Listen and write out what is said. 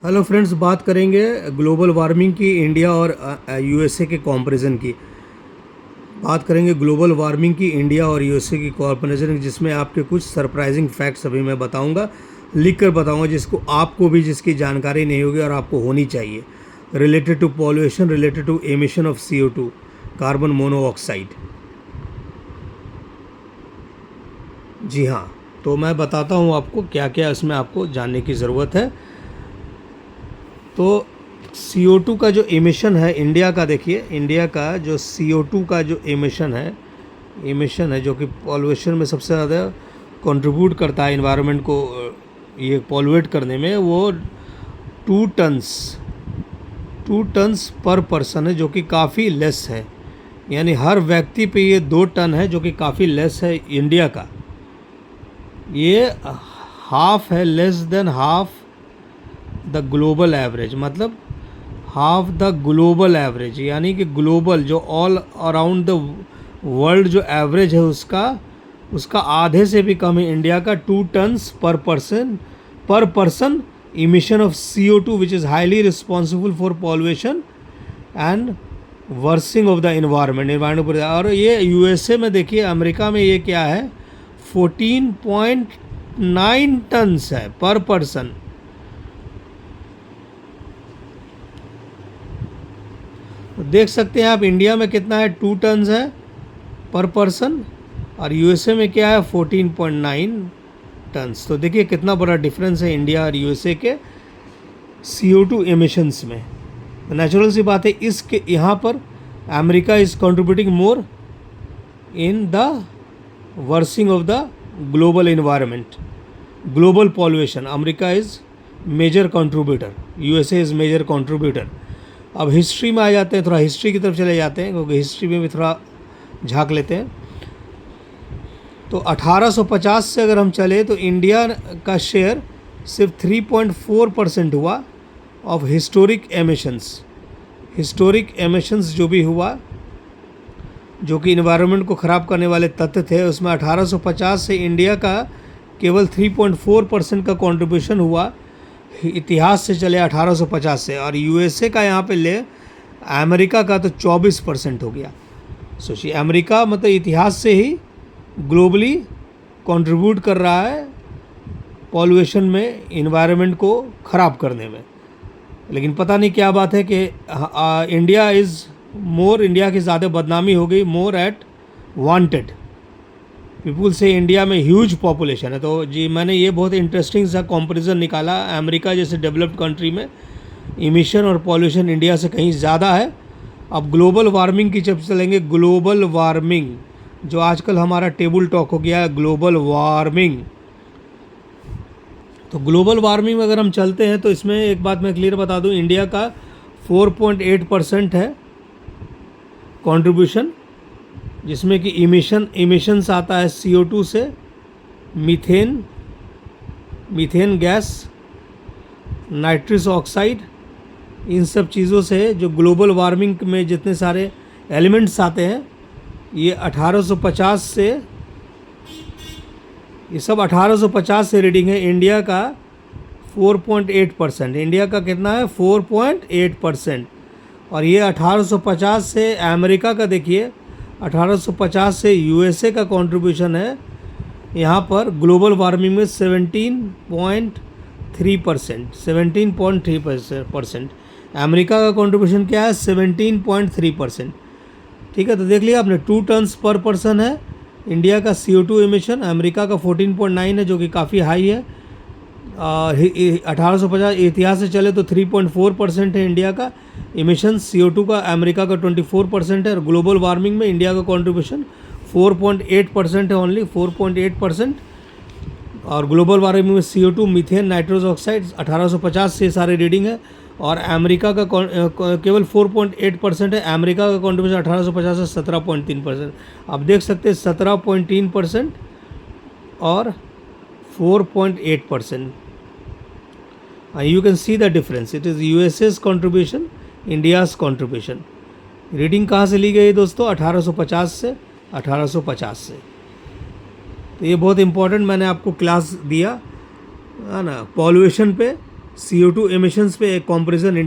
Hello friends, बात करेंगे global warming की इंडिया और यूएसए के कंपैरिजन की। बात करेंगे ग्लोबल वार्मिंग की इंडिया और यूएसए की कंपैरिजन, जिसमें आपके कुछ सरप्राइजिंग फैक्ट्स अभी मैं बताऊंगा, लिख कर बताऊंगा, जिसको आपको भी जिसकी जानकारी नहीं होगी और आपको होनी चाहिए, related to pollution, related to emission of CO2, carbon monoxide. जी हाँ, तो मैं बताता हूँ आपको क्या क्या इसमें आपको जानने की ज़रूरत है। तो CO2 का जो एमिशन है इंडिया का, देखिए इंडिया का जो CO2 का जो एमिशन है जो कि पॉल्यूशन में सबसे ज़्यादा कंट्रीब्यूट करता है इन्वायरमेंट को ये पॉल्यूट करने में, वो 2 टन्स पर पर्सन है, जो कि काफ़ी लेस है। यानी हर व्यक्ति पे ये 2 टन है, जो कि काफ़ी लेस है इंडिया का। ये हाफ है, less than half the global average, मतलब हाफ द ग्लोबल एवरेज, यानी कि ग्लोबल जो ऑल अराउंड द वर्ल्ड जो एवरेज है उसका आधे से भी कम है इंडिया का। 2 tons per person emission of CO2, which is highly responsible for pollution and worsening of the environment. और ये यूएसए में देखिए, अमेरिका में ये क्या है, 14.9 टन्स है पर पर्सन। देख सकते हैं आप इंडिया में कितना है, 2 टन्स है पर पर्सन, और यूएसए में क्या है, 14.9 टन्स। तो देखिए कितना बड़ा डिफरेंस है इंडिया और यूएसए के CO2 एमिशंस में। तो नेचुरल सी बात है, इसके यहाँ पर America is contributing more in the worsening of the global environment, global pollution. America is major contributor, USA is major contributor. अब हिस्ट्री में आ जाते हैं, थोड़ा हिस्ट्री की तरफ चले जाते हैं, क्योंकि हिस्ट्री में भी थोड़ा झांक लेते हैं। तो 1850 से अगर हम चले तो इंडिया का शेयर सिर्फ 3.4% हुआ ऑफ हिस्टोरिक एमिशंस जो भी हुआ, जो कि इन्वायरमेंट को ख़राब करने वाले तत्व थे, उसमें 1850 से इंडिया का केवल 3.4% का कंट्रीब्यूशन हुआ। इतिहास से चले 1850 से, और यूएसए का यहाँ पे ले अमेरिका का तो 24% हो गया। सोचिए, अमेरिका मतलब इतिहास से ही ग्लोबली कंट्रीब्यूट कर रहा है पॉल्यूशन में, इन्वायरमेंट को ख़राब करने में। लेकिन पता नहीं क्या बात है कि इंडिया इज़ मोर, इंडिया की ज़्यादा बदनामी हो गई, मोर एट वांटेड पीपुल से। इंडिया में ह्यूज पॉपुलेशन है। तो जी मैंने ये बहुत इंटरेस्टिंग सा कंपैरिजन निकाला, अमेरिका जैसे डेवलप्ड कंट्री में इमिशन और पॉल्यूशन इंडिया से कहीं ज़्यादा है। अब ग्लोबल वार्मिंग की जब चलेंगे, ग्लोबल वार्मिंग जो आजकल हमारा टेबल टॉक हो गया है, ग्लोबल वार्मिंग। तो ग्लोबल वार्मिंग में अगर हम चलते हैं तो इसमें एक बात मैं क्लियर बता दूं, इंडिया का 4.8% है कंट्रीब्यूशन, जिसमें कि इमिशंस आता है CO2 से, मीथेन गैस, नाइट्रस ऑक्साइड, इन सब चीज़ों से जो ग्लोबल वार्मिंग में जितने सारे एलिमेंट्स आते हैं, ये 1850 से, ये सब 1850 से रीडिंग है। इंडिया का 4.8%, इंडिया का कितना है, 4.8%। और ये 1850 से अमेरिका का, देखिए 1850 से यूएसए का कंट्रीब्यूशन है यहाँ पर ग्लोबल वार्मिंग में 17.3%। अमेरिका का कंट्रीब्यूशन क्या है, 17.3%। ठीक है, तो देख लिया आपने, 2 टन्स पर पर्सन है इंडिया का CO2 एमिशन, अमेरिका का 14.9 है, जो कि काफ़ी हाई है। 1850 इतिहास से चले तो 3.4% है इंडिया का एमिशन CO2 का, अमेरिका का 24% है, और ग्लोबल वार्मिंग में इंडिया का कंट्रीब्यूशन 4.8% है, ओनली 4.8%। और ग्लोबल वार्मिंग में CO2, मीथेन, नाइट्रस ऑक्साइड 1850 से सारे रीडिंग है, और अमेरिका का केवल 4.8% है। अमेरिका का कंट्रीब्यूशन 1850 से 17.3%। आप देख सकते हैं 17.3% और 4.8%। You can see the difference. It is USA's contribution, India's contribution. Reading कहाँ से ली गई दोस्तों, 1850 से। तो ये बहुत इम्पोर्टेंट मैंने आपको क्लास दिया है ना, पॉल्यूशन पे CO2 एमिशंस पे एक कंपैरिजन इंडिया